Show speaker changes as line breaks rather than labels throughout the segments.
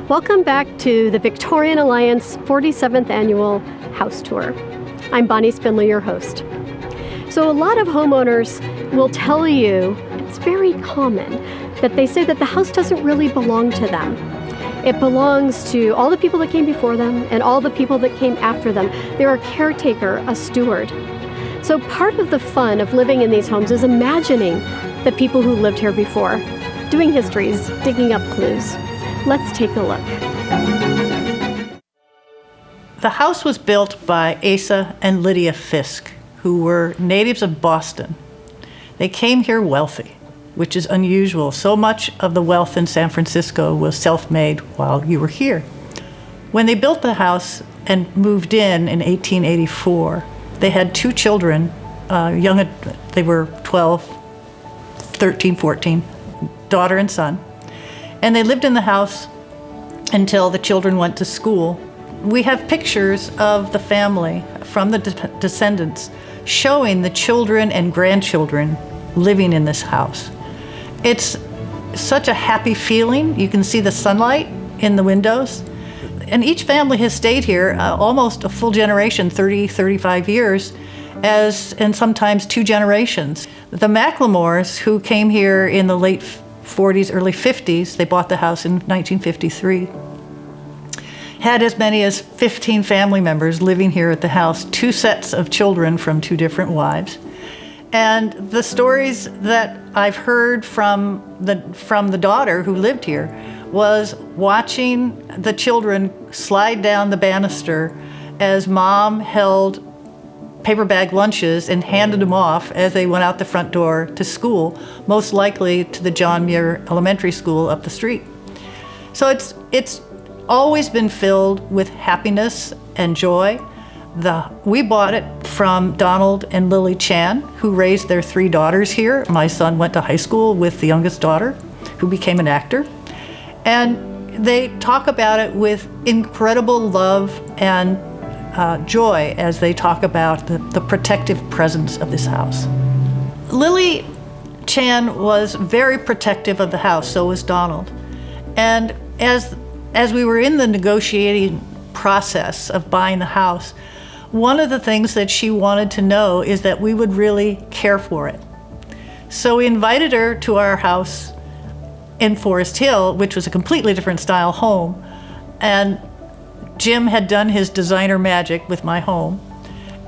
Welcome back to the Victorian Alliance 47th Annual House Tour. I'm Bonnie Spindler, your host. So a lot of homeowners will tell you, it's very common, that they say that the house doesn't really belong to them. It belongs to all the people that came before them and all the people that came after them. They're a caretaker, a steward. So part of the fun of living in these homes is imagining the people who lived here before, doing histories, digging up clues. Let's take a look.
The house was built by Asa and Lydia Fisk, who were natives of Boston. They came here wealthy, which is unusual. So much of the wealth in San Francisco was self-made while you were here. When they built the house and moved in 1884, they had two children, they were 12, 13, 14, daughter and son. And they lived in the house until the children went to school. We have pictures of the family from the descendants showing the children and grandchildren living in this house. It's such a happy feeling. You can see the sunlight in the windows. And each family has stayed here almost a full generation, 30, 35 years, and sometimes two generations. The McLemores, who came here in the late 40s, early 50s, they bought the house in 1953, had as many as 15 family members living here at the house, two sets of children from two different wives. And the stories that I've heard from the daughter who lived here was watching the children slide down the banister as mom held paper bag lunches and handed them off as they went out the front door to school, most likely to the John Muir Elementary School up the street. So it's always been filled with happiness and joy. We bought it from Donald and Lily Chan, who raised their three daughters here. My son went to high school with the youngest daughter, who became an actor. And they talk about it with incredible love and joy as they talk about the protective presence of this house. Lily Chan was very protective of the house, so was Donald. And as we were in the negotiating process of buying the house, one of the things that she wanted to know is that we would really care for it. So we invited her to our house in Forest Hill, which was a completely different style home. And Jim had done his designer magic with my home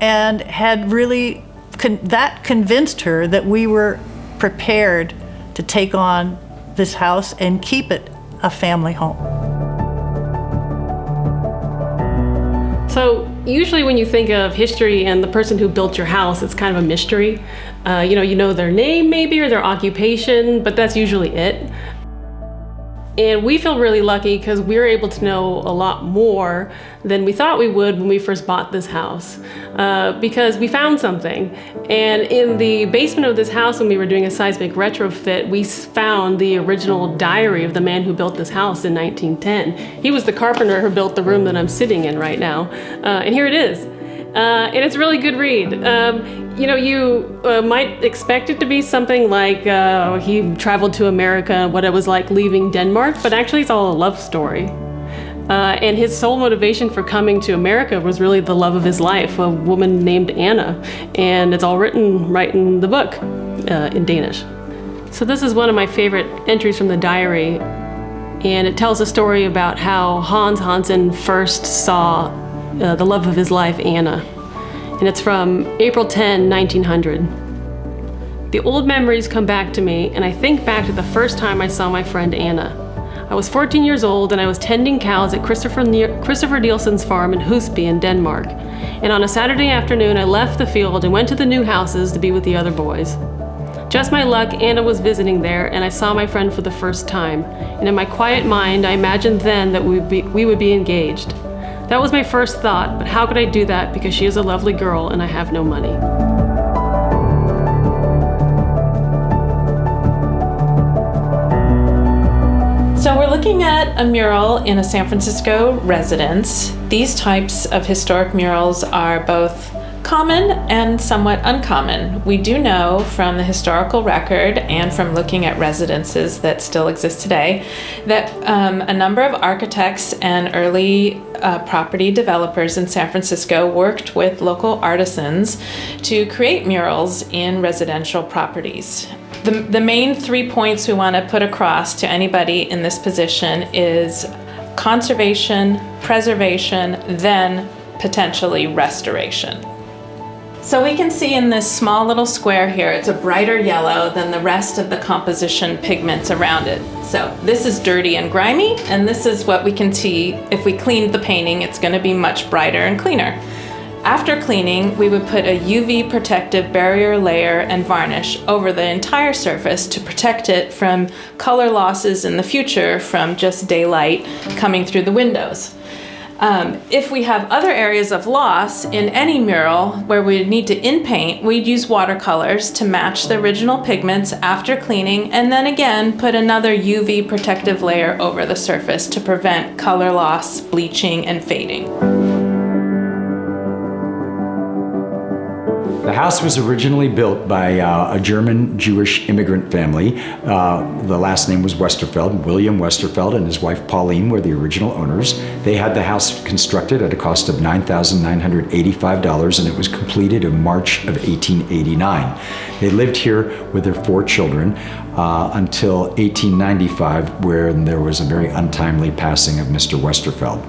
and had really, that convinced her that we were prepared to take on this house and keep it a family home.
So usually when you think of history and the person who built your house, it's kind of a mystery. You know their name maybe or their occupation, but that's usually it. And we feel really lucky because we're able to know a lot more than we thought we would when we first bought this house, because we found something. And in the basement of this house, when we were doing a seismic retrofit, we found the original diary of the man who built this house in 1910. He was the carpenter who built the room that I'm sitting in right now. And here it is. And it's a really good read. You might expect it to be something like he traveled to America, what it was like leaving Denmark, but actually it's all a love story. And his sole motivation for coming to America was really the love of his life, a woman named Anna. And it's all written right in the book in Danish. So this is one of my favorite entries from the diary. And it tells a story about how Hans Hansen first saw the love of his life, Anna. And it's from April 10, 1900. The old memories come back to me, and I think back to the first time I saw my friend Anna. I was 14 years old, and I was tending cows at Christopher Nielsen's farm in Husby in Denmark. And on a Saturday afternoon, I left the field and went to the new houses to be with the other boys. Just my luck, Anna was visiting there, and I saw my friend for the first time. And in my quiet mind, I imagined then that we would be engaged. That was my first thought, but how could I do that because she is a lovely girl and I have no money?
So we're looking at a mural in a San Francisco residence. These types of historic murals are both common and somewhat uncommon. We do know from the historical record and from looking at residences that still exist today that a number of architects and early property developers in San Francisco worked with local artisans to create murals in residential properties. The main 3 points we want to put across to anybody in this position is conservation, preservation, then potentially restoration. So we can see in this small little square here, it's a brighter yellow than the rest of the composition pigments around it. So this is dirty and grimy, and this is what we can see. If we cleaned the painting, it's going to be much brighter and cleaner. After cleaning, we would put a UV protective barrier layer and varnish over the entire surface to protect it from color losses in the future from just daylight coming through the windows. If we have other areas of loss in any mural where we need to in-paint, we'd use watercolors to match the original pigments after cleaning, and then again put another UV protective layer over the surface to prevent color loss, bleaching, and fading.
The house was originally built by a German Jewish immigrant family. The last name was Westerfeld. William Westerfeld and his wife Pauline were the original owners. They had the house constructed at a cost of $9,985, and it was completed in March of 1889. They lived here with their 4 children until 1895, where there was a very untimely passing of Mr. Westerfeld.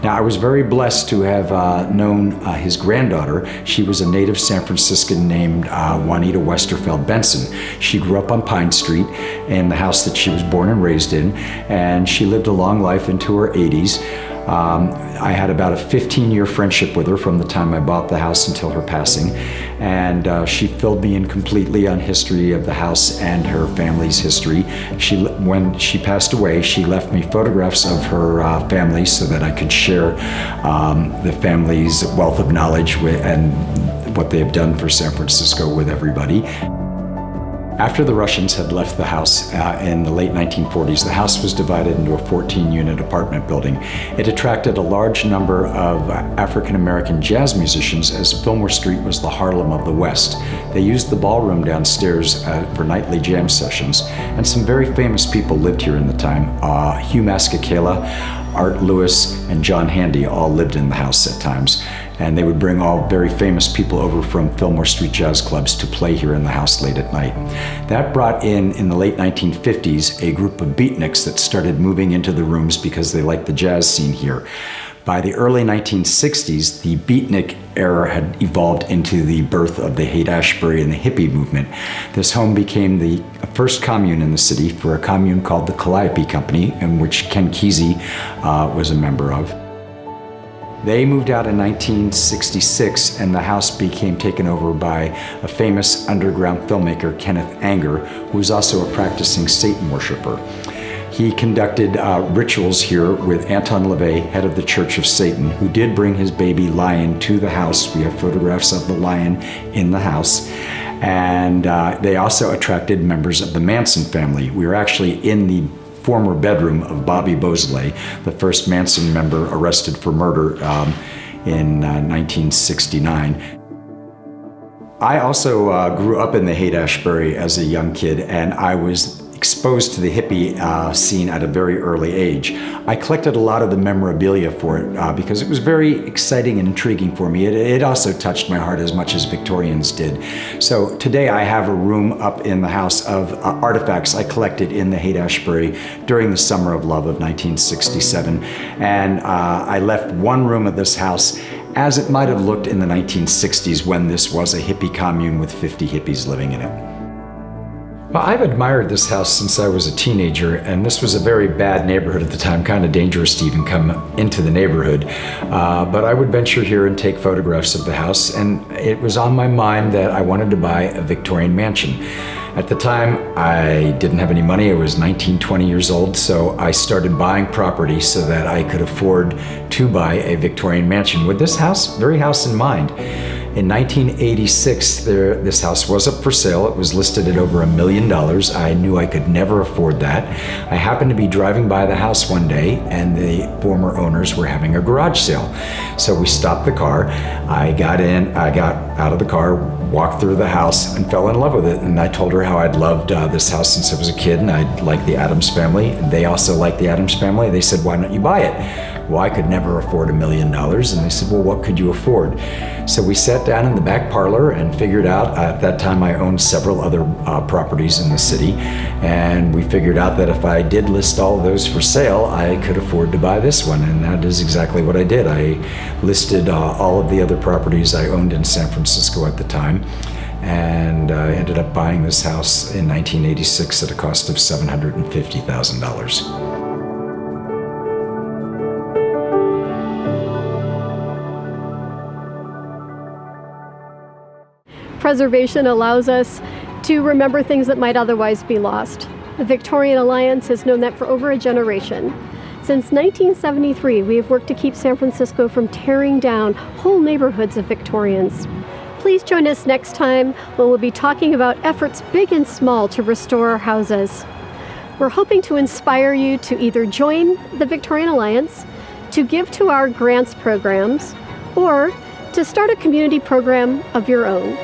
Now, I was very blessed to have known his granddaughter. She was a native San Franciscan named Juanita Westerfeld Benson. She grew up on Pine Street in the house that she was born and raised in, and she lived a long life into her 80s. I had about a 15-year friendship with her from the time I bought the house until her passing, and she filled me in completely on history of the house and her family's history. When she passed away, she left me photographs of her family so that I could share the family's wealth of knowledge and what they have done for San Francisco with everybody. After the Russians had left the house in the late 1940s, the house was divided into a 14-unit apartment building. It attracted a large number of African-American jazz musicians, as Fillmore Street was the Harlem of the West. They used the ballroom downstairs for nightly jam sessions, and some very famous people lived here in the time. Hugh Masekela, Art Lewis, and John Handy all lived in the house at times. And they would bring all very famous people over from Fillmore Street jazz clubs to play here in the house late at night. That brought in the late 1950s, a group of beatniks that started moving into the rooms because they liked the jazz scene here. By the early 1960s, the beatnik era had evolved into the birth of the Haight-Ashbury and the hippie movement. This home became the first commune in the city for a commune called the Calliope Company, in which Ken Kesey was a member of. They moved out in 1966, and the house became taken over by a famous underground filmmaker, Kenneth Anger, who was also a practicing Satan worshiper. He conducted rituals here with Anton LaVey, head of the Church of Satan, who did bring his baby lion to the house. We have photographs of the lion in the house. And they also attracted members of the Manson family. We were actually in the former bedroom of Bobby Beausoleil, the first Manson member arrested for murder in 1969. I also grew up in the Haight-Ashbury as a young kid, and I was exposed to the hippie scene at a very early age. I collected a lot of the memorabilia for it because it was very exciting and intriguing for me. It also touched my heart as much as Victorians did. So today I have a room up in the house of artifacts I collected in the Haight-Ashbury during the Summer of Love of 1967. And I left one room of this house as it might have looked in the 1960s when this was a hippie commune with 50 hippies living in it. Well, I've admired this house since I was a teenager, and this was a very bad neighborhood at the time, kind of dangerous to even come into the neighborhood. But I would venture here and take photographs of the house, and it was on my mind that I wanted to buy a Victorian mansion. At the time, I didn't have any money. I was 19, 20 years old, so I started buying property so that I could afford to buy a Victorian mansion with this very house in mind. In 1986, this house was up for sale. It was listed at over $1 million. I knew I could never afford that. I happened to be driving by the house one day, and the former owners were having a garage sale. So we stopped the car. I got out of the car, walked through the house, and fell in love with it. And I told her how I'd loved this house since I was a kid, and I liked the Addams Family. And they also liked the Addams Family. They said, "Why don't you buy it?" Well, I could never afford $1 million. And they said, "Well, what could you afford?" So we sat down in the back parlor and figured out, at that time I owned several other properties in the city, and we figured out that if I did list all of those for sale, I could afford to buy this one, and that is exactly what I did. I listed all of the other properties I owned in San Francisco at the time, and ended up buying this house in 1986 at a cost of $750,000.
Preservation allows us to remember things that might otherwise be lost. The Victorian Alliance has known that for over a generation. Since 1973, we have worked to keep San Francisco from tearing down whole neighborhoods of Victorians. Please join us next time when we'll be talking about efforts big and small to restore our houses. We're hoping to inspire you to either join the Victorian Alliance, to give to our grants programs, or to start a community program of your own.